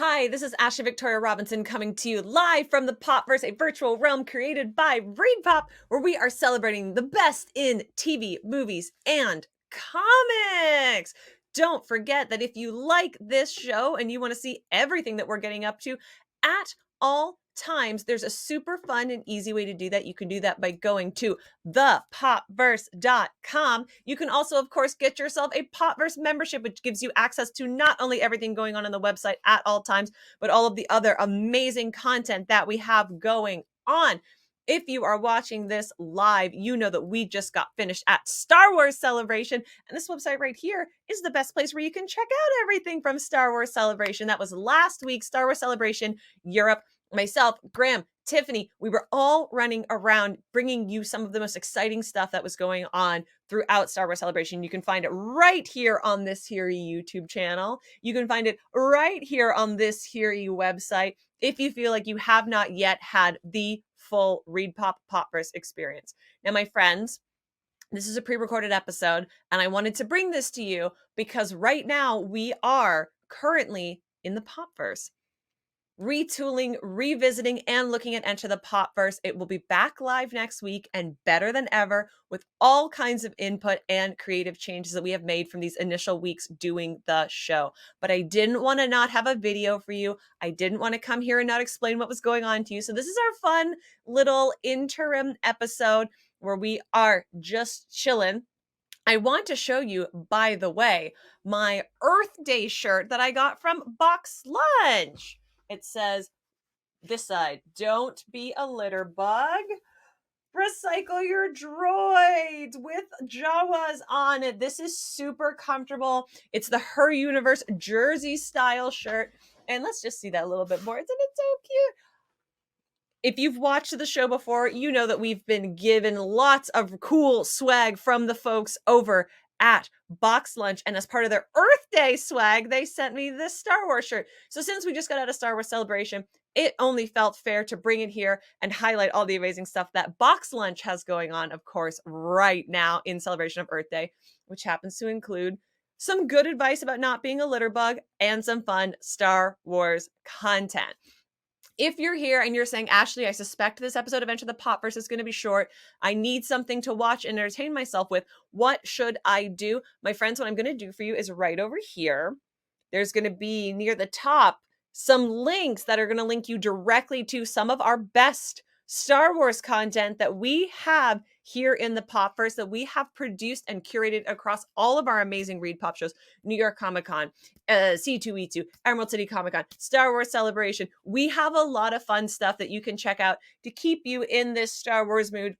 Hi, this is Ashley Victoria Robinson coming to you live from the Popverse, a virtual realm created by ReadPop, where we are celebrating the best in TV, movies, and comics. Don't forget that if you like this show and you want to see everything that we're getting up to at all times, there's a super fun and easy way to do that. You can do that by going to thepopverse.com. You can also, of course, get yourself a Popverse membership, which gives you access to not only everything going on the website at all times, but all of the other amazing content that we have going on. If you are watching this live, you know that we just got finished at Star Wars Celebration, and this website right here is the best place where you can check out everything from Star Wars Celebration. That was last week, Star Wars Celebration Europe. Myself, Graham, Tiffany, we were all running around bringing you some of the most exciting stuff that was going on throughout Star Wars Celebration. You can find it right here on this here YouTube channel. You can find it right here on this here website if you feel like you have not yet had the full ReadPop Popverse experience. Now, my friends, this is a pre-recorded episode, and I wanted to bring this to you because right now we are currently in the Popverse, retooling, revisiting, and looking at Enter the Popverse. It will be back live next week and better than ever with all kinds of input and creative changes that we have made from these initial weeks doing the show. But I didn't want to not have a video for you. I didn't want to come here and not explain what was going on to you. So this is our fun little interim episode where we are just chilling. I want to show you, by the way, my Earth Day shirt that I got from Box Lunch. It says, this side, don't be a litter bug. Recycle your droids with Jawas on it. This is super comfortable. It's the Her Universe jersey style shirt. And let's just see that a little bit more. Isn't it so cute? If you've watched the show before, you know that we've been given lots of cool swag from the folks over at Box Lunch, and as part of their Earth Day swag, they sent me this Star Wars shirt. So since we just got out of Star Wars Celebration, it only felt fair to bring it here and highlight all the amazing stuff that Box Lunch has going on, of course, right now in celebration of Earth Day, which happens to include some good advice about not being a litter bug and some fun Star Wars content. If you're here and you're saying, Ashley, I suspect this episode of Enter the Popverse is going to be short. I need something to watch and entertain myself with. What should I do? My friends, what I'm going to do for you is right over here. There's going to be near the top some links that are going to link you directly to some of our best Star Wars content that we have here in the Popverse, that we have produced and curated across all of our amazing Read Pop shows, New York Comic Con, C2E2, Emerald City Comic Con, Star Wars Celebration. We have a lot of fun stuff that you can check out to keep you in this Star Wars mood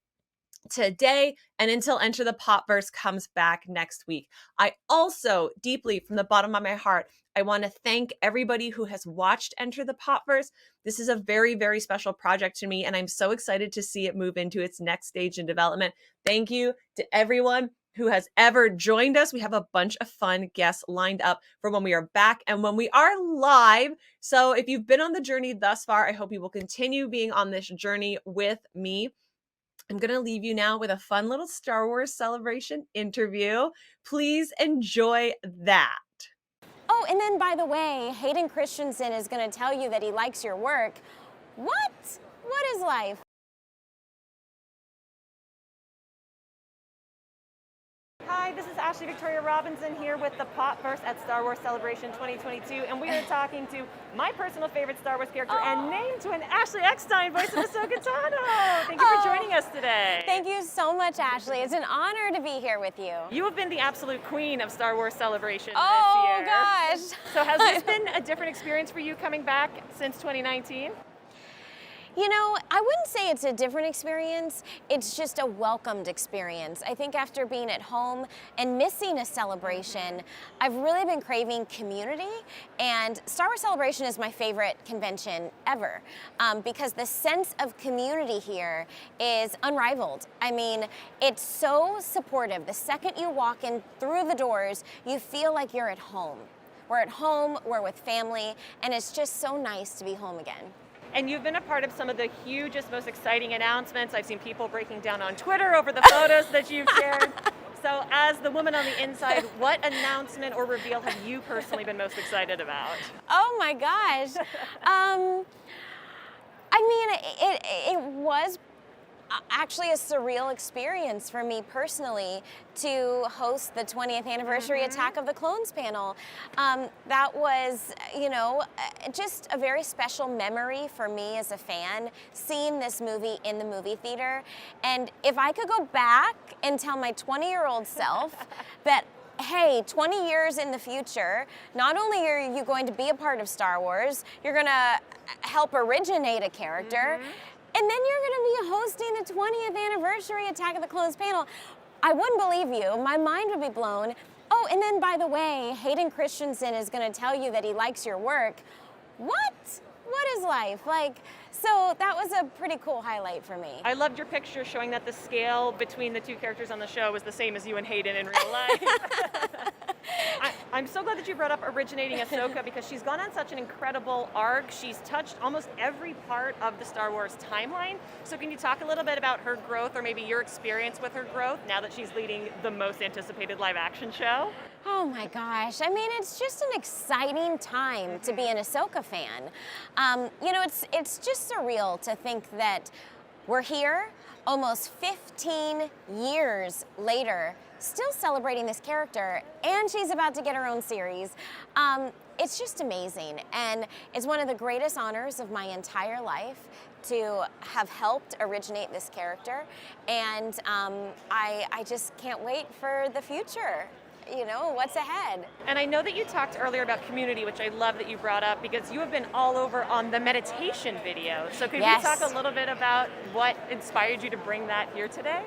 today and until Enter the Popverse comes back next week. I also, deeply from the bottom of my heart, I want to thank everybody who has watched Enter the Popverse. This is a very, very special project to me, and I'm so excited to see it move into its next stage in development. Thank you to everyone who has ever joined us. We have a bunch of fun guests lined up for when we are back and when we are live. So if you've been on the journey thus far, I hope you will continue being on this journey with me. I'm going to leave you now with a fun little Star Wars Celebration interview. Please enjoy that. Oh, and then by the way, Hayden Christensen is going to tell you that he likes your work. What? What is life? Hi, this is Ashley Victoria Robinson here with the Popverse at Star Wars Celebration 2022, and we are talking to my personal favorite Star Wars character and name twin, Ashley Eckstein, voice of Ahsoka Tano. Thank you for joining us today. Thank you so much, Ashley. It's an honor to be here with you. You have been the absolute queen of Star Wars Celebration this year. Oh, gosh. So has this been a different experience for you coming back since 2019? You know, I wouldn't say it's a different experience. It's just a welcomed experience. I think after being at home and missing a celebration, I've really been craving community, and Star Wars Celebration is my favorite convention ever because the sense of community here is unrivaled. I mean, it's so supportive. The second you walk in through the doors, you feel like you're at home. We're at home, we're with family, and it's just so nice to be home again. And you've been a part of some of the hugest, most exciting announcements. I've seen people breaking down on Twitter over the photos that you've shared. So as the woman on the inside, what announcement or reveal have you personally been most excited about? Oh my gosh. I mean, it was actually a surreal experience for me personally to host the 20th anniversary Attack of the Clones panel. That was, just a very special memory for me as a fan, seeing this movie in the movie theater. And if I could go back and tell my 20-year-old self that, hey, 20 years in the future, not only are you going to be a part of Star Wars, you're going to help originate a character, and then you're going to be hosting the 20th anniversary Attack of the Clones panel. I wouldn't believe you. My mind would be blown. Oh, and then by the way, Hayden Christensen is going to tell you that he likes your work. What? What is life? So that was a pretty cool highlight for me. I loved your picture showing that the scale between the two characters on the show was the same as you and Hayden in real life. I'm so glad that you brought up originating Ahsoka because she's gone on such an incredible arc. She's touched almost every part of the Star Wars timeline. So can you talk a little bit about her growth or maybe your experience with her growth now that she's leading the most anticipated live action show? Oh my gosh. I mean, it's just an exciting time to be an Ahsoka fan. It's just surreal to think that we're here almost 15 years later, still celebrating this character, and she's about to get her own series. It's just amazing, and it's one of the greatest honors of my entire life to have helped originate this character, and I just can't wait for the future. What's ahead. And I know that you talked earlier about community, which I love that you brought up because you have been all over on the meditation video. So could you talk a little bit about what inspired you to bring that here today?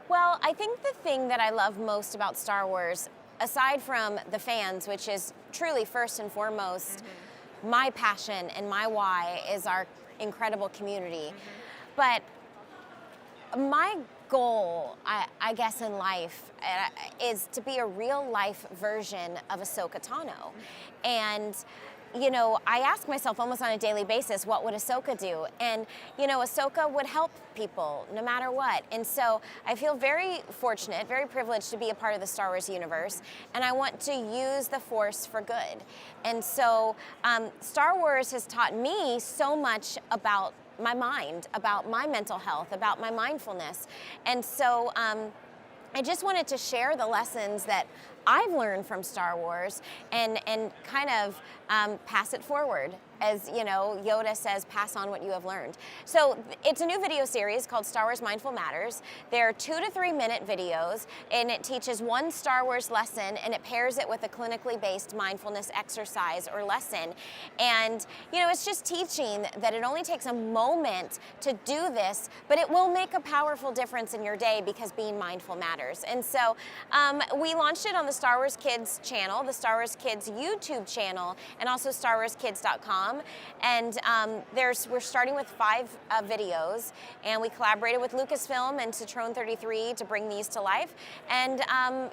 Well, I think the thing that I love most about Star Wars, aside from the fans, which is truly first and foremost, my passion and my why is our incredible community. But my goal, I guess, in life is to be a real life version of Ahsoka Tano. And, I ask myself almost on a daily basis, what would Ahsoka do? And, Ahsoka would help people no matter what. And so I feel very fortunate, very privileged to be a part of the Star Wars universe. And I want to use the Force for good. And so Star Wars has taught me so much about my mind, about my mental health, about my mindfulness. And so I just wanted to share the lessons that I've learned from Star Wars and kind of pass it forward. As Yoda says, pass on what you have learned. So it's a new video series called Star Wars Mindful Matters. They're 2 to 3 minute videos, and it teaches one Star Wars lesson, and it pairs it with a clinically based mindfulness exercise or lesson. And it's just teaching that it only takes a moment to do this, but it will make a powerful difference in your day because being mindful matters. And so we launched it on the Star Wars Kids channel, the Star Wars Kids YouTube channel, and also StarWarsKids.com. And we're starting with 5 videos, and we collaborated with Lucasfilm and Citroen 33 to bring these to life. And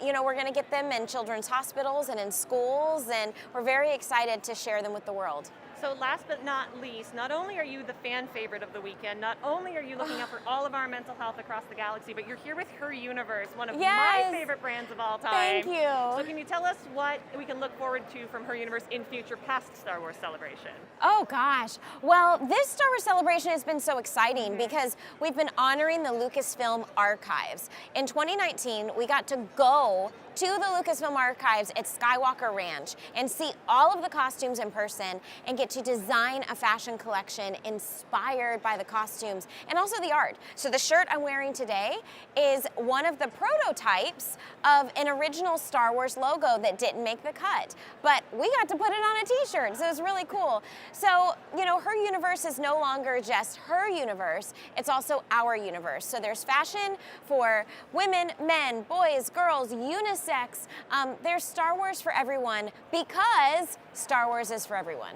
we're going to get them in children's hospitals and in schools, and we're very excited to share them with the world. So last but not least, not only are you the fan favorite of the weekend, not only are you looking out for all of our mental health across the galaxy, but you're here with Her Universe, one of my favorite brands of all time. Thank you. So can you tell us what we can look forward to from Her Universe in future past Star Wars Celebration? Oh gosh. Well, this Star Wars Celebration has been so exciting because we've been honoring the Lucasfilm archives. In 2019, we got to go to the Lucasfilm archives at Skywalker Ranch and see all of the costumes in person and get to design a fashion collection inspired by the costumes and also the art. So the shirt I'm wearing today is one of the prototypes of an original Star Wars logo that didn't make the cut, but we got to put it on a t-shirt, so it was really cool. So, Her Universe is no longer just her universe, it's also our universe. So there's fashion for women, men, boys, girls, unisex. There's Star Wars for everyone because Star Wars is for everyone.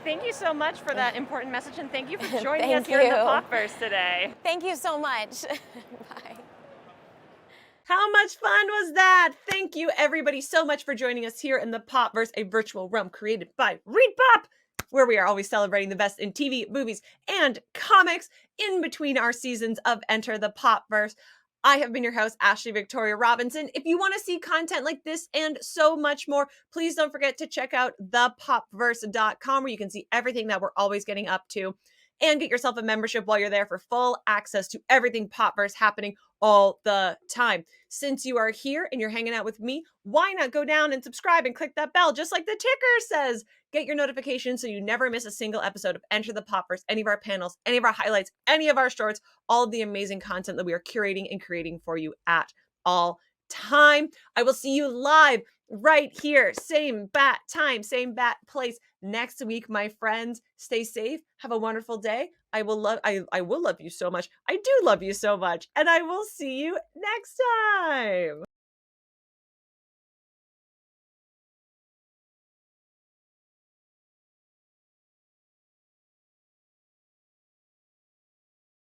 Thank you so much for that important message, and thank you for joining us here in the Popverse today. Thank you so much. Bye. How much fun was that? Thank you everybody so much for joining us here in the Popverse, a virtual realm created by Read Pop, where we are always celebrating the best in TV, movies, and comics in between our seasons of Enter the Popverse. I have been your host, Ashley Victoria Robinson. If you want to see content like this and so much more, please don't forget to check out thepopverse.com where you can see everything that we're always getting up to and get yourself a membership while you're there for full access to everything Popverse happening all the time. Since you are here and you're hanging out with me, why not go down and subscribe and click that bell just like the ticker says? Get your notifications so you never miss a single episode of Enter the Popverse, any of our panels, any of our highlights, any of our shorts, all of the amazing content that we are curating and creating for you at all time. I will see you live right here, same bat time, same bat place next week, my friends. Stay safe. Have a wonderful day. I will love you so much. I do love you so much. And I will see you next time.